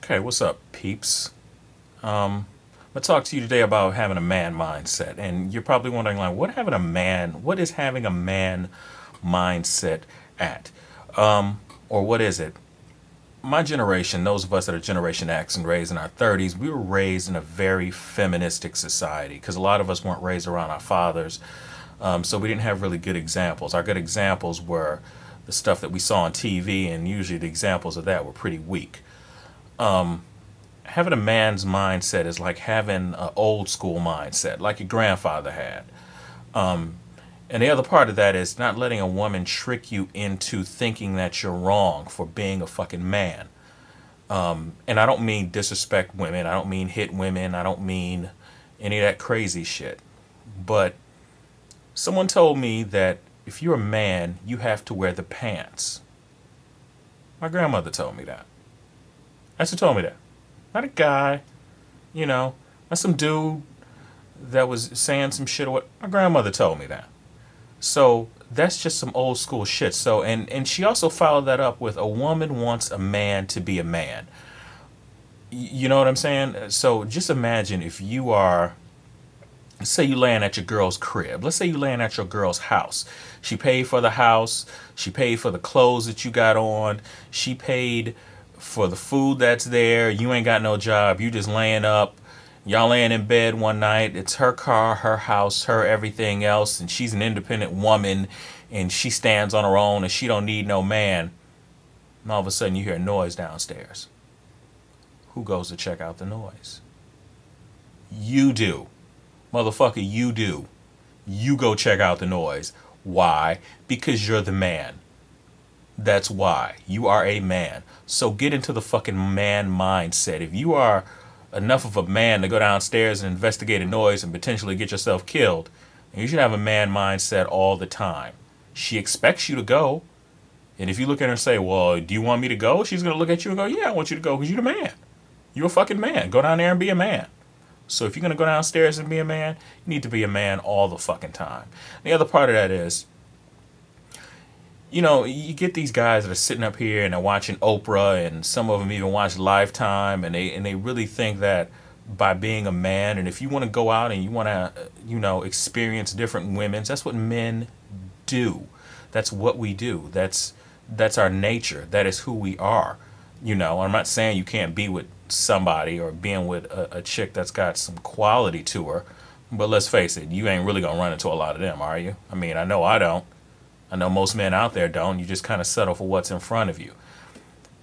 Okay, what's up, peeps? I'm gonna talk to you today about having a man mindset, and you're probably wondering, like, what is having a man mindset at, or what is it? My generation, those of us that are Generation X and raised in our 30s, we were raised in a very feministic society because a lot of us weren't raised around our fathers, so we didn't have really good examples. Our good examples were the stuff that we saw on TV, and usually the examples of that were pretty weak. Having a man's mindset is like having an old school mindset, like your grandfather had. And the other part of that is not letting a woman trick you into thinking that you're wrong for being a fucking man. And I don't mean disrespect women. I don't mean hit women. I don't mean any of that crazy shit. But someone told me that if you're a man, you have to wear the pants. My grandmother told me that. That's who told me that. Not a guy, not some dude that was saying some shit or what. My grandmother told me that. So that's just some old school shit. So and she also followed that up with a woman wants a man to be a man. You know what I'm saying? So just imagine if you are, let's say you laying at your girl's crib. Let's say you laying at your girl's house. She paid for the house. She paid for the clothes that you got on. She paid for the food that's there. You ain't got no job. You just laying up. Y'all laying in bed one night. It's her car, her house, her everything else, and she's an independent woman, and she stands on her own, and she don't need no man. And all of a sudden, you hear a noise downstairs. Who goes to check out the noise? You do. Motherfucker, you do. You go check out the noise. Why? Because you're the man. That's why. You are a man. So get into the fucking man mindset. If you are enough of a man to go downstairs and investigate a noise and potentially get yourself killed, you should have a man mindset all the time. She expects you to go. And if you look at her and say, well, do you want me to go? She's going to look at you and go, yeah, I want you to go because you're the man. You're a fucking man. Go down there and be a man. So if you're going to go downstairs and be a man, you need to be a man all the fucking time. The other part of that is, you get these guys that are sitting up here and they're watching Oprah, and some of them even watch Lifetime, and they really think that by being a man, and if you want to go out and you want to, experience different women's, that's what men do. That's what we do. That's our nature. That is who we are. I'm not saying you can't be with somebody or being with a chick that's got some quality to her, but let's face it, you ain't really gonna run into a lot of them, are you? I mean, I know I don't. I know most men out there don't. You just kind of settle for what's in front of you.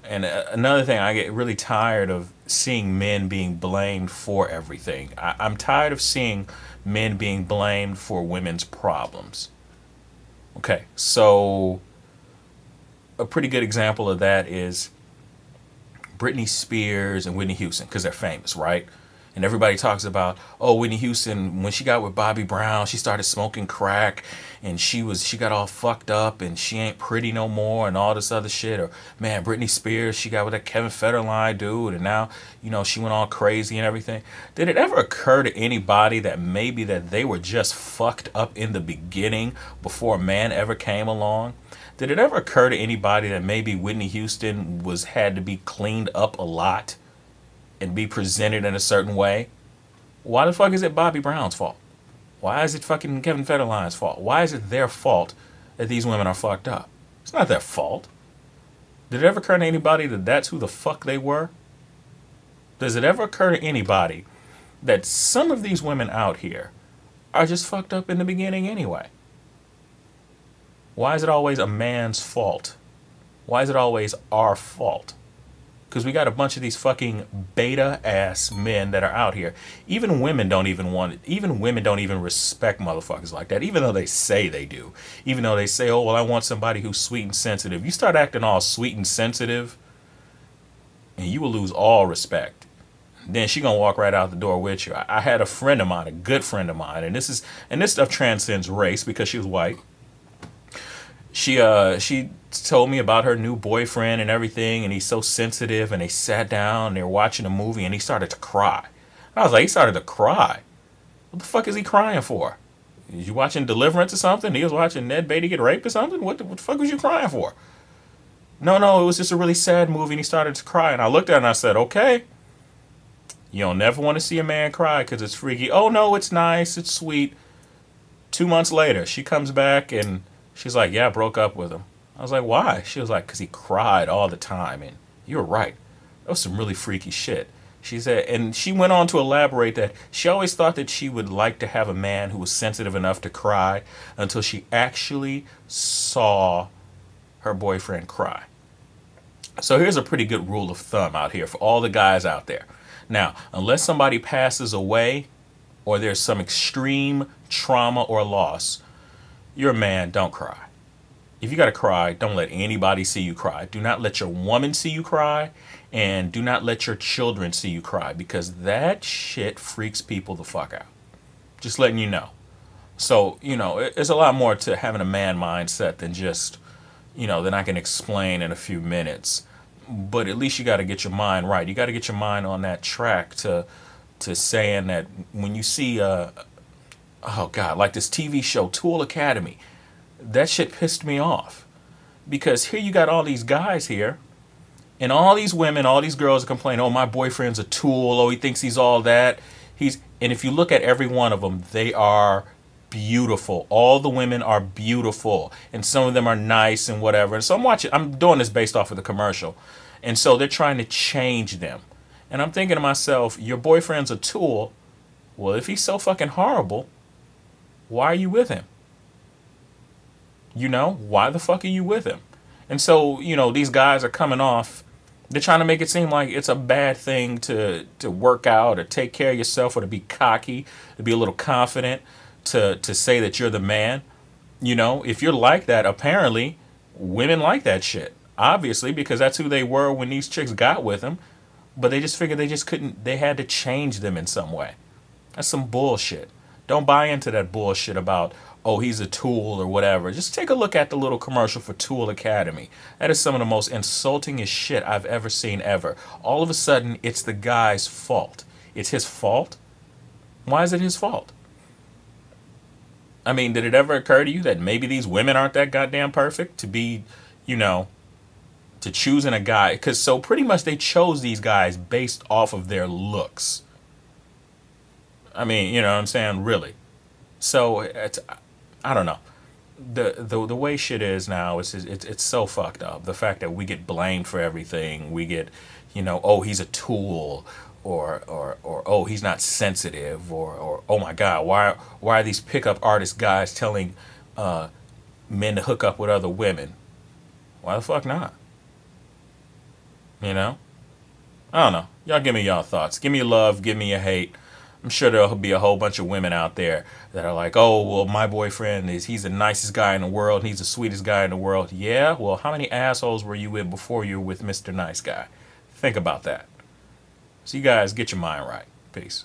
And another thing, I get really tired of seeing men being blamed for everything. I'm tired of seeing men being blamed for women's problems. Okay, so a pretty good example of that is Britney Spears and Whitney Houston, because they're famous, right? And everybody talks about, oh, Whitney Houston, when she got with Bobby Brown, she started smoking crack, and she got all fucked up, and she ain't pretty no more, and all this other shit. Or, man, Britney Spears, she got with that Kevin Federline dude, and now, she went all crazy and everything. Did it ever occur to anybody that maybe that they were just fucked up in the beginning before a man ever came along? Did it ever occur to anybody that maybe Whitney Houston had to be cleaned up a lot and be presented in a certain way? Why the fuck is it Bobby Brown's fault? Why is it fucking Kevin Federline's fault? Why is it their fault that these women are fucked up? It's not their fault. Did it ever occur to anybody that that's who the fuck they were? Does it ever occur to anybody that some of these women out here are just fucked up in the beginning anyway? Why is it always a man's fault? Why is it always our fault? Because we got a bunch of these fucking beta-ass men that are out here. Even women don't even respect motherfuckers like that, even though they say they do. Even though they say, oh, well, I want somebody who's sweet and sensitive. You start acting all sweet and sensitive, and you will lose all respect. Then she gonna walk right out the door with you. I had a friend of mine, a good friend of mine, and this stuff transcends race because she was white. She told me about her new boyfriend and everything, and he's so sensitive, and they sat down and they were watching a movie, and he started to cry. And I was like, he started to cry? What the fuck is he crying for? Is you watching Deliverance or something? He was watching Ned Beatty get raped or something? What the fuck was you crying for? No, it was just a really sad movie. And he started to cry. And I looked at it and I said, okay, you don't never want to see a man cry because it's freaky. Oh, no, it's nice. It's sweet. 2 months later, she comes back and she's like, yeah, I broke up with him. I was like, why? She was like, because he cried all the time. And you were right. That was some really freaky shit. She said, and she went on to elaborate that she always thought that she would like to have a man who was sensitive enough to cry until she actually saw her boyfriend cry. So here's a pretty good rule of thumb out here for all the guys out there. Now, unless somebody passes away or there's some extreme trauma or loss, you're a man, don't cry. If you got to cry, don't let anybody see you cry. Do not let your woman see you cry, and do not let your children see you cry, because that shit freaks people the fuck out. Just letting you know. So, there's a lot more to having a man mindset than just, than I can explain in a few minutes. But at least you got to get your mind right. You got to get your mind on that track to saying that when you see, oh God, like this TV show, Tool Academy, that shit pissed me off. Because here you got all these guys here, and all these women, all these girls are complaining, oh, my boyfriend's a tool, oh, he thinks he's all that. And if you look at every one of them, they are beautiful. All the women are beautiful, and some of them are nice and whatever. And so I'm doing this based off of the commercial. And so they're trying to change them. And I'm thinking to myself, your boyfriend's a tool. Well, if he's so fucking horrible, why are you with him? Why the fuck are you with him? And so, these guys are coming off. They're trying to make it seem like it's a bad thing to work out or take care of yourself or to be cocky, to be a little confident, to say that you're the man. If you're like that, apparently women like that shit. Obviously, because that's who they were when these chicks got with them. But they just figured they had to change them in some way. That's some bullshit. Don't buy into that bullshit about, oh, he's a tool or whatever. Just take a look at the little commercial for Tool Academy. That is some of the most insultingest shit I've ever seen ever. All of a sudden, it's the guy's fault. It's his fault? Why is it his fault? I mean, did it ever occur to you that maybe these women aren't that goddamn perfect to be, to choosing a guy? Because so pretty much they chose these guys based off of their looks. I mean, you know what I'm saying? Really. So, I don't know. The way shit is now, it's so fucked up. The fact that we get blamed for everything. We get, oh, he's a tool. Or oh, he's not sensitive. Or oh my God, why are these pickup artist guys telling men to hook up with other women? Why the fuck not? I don't know. Y'all give me y'all thoughts. Give me your love. Give me your hate. I'm sure there'll be a whole bunch of women out there that are like, oh, well, my boyfriend he's the nicest guy in the world. And he's the sweetest guy in the world. Yeah, well, how many assholes were you with before you were with Mr. Nice Guy? Think about that. So you guys get your mind right. Peace.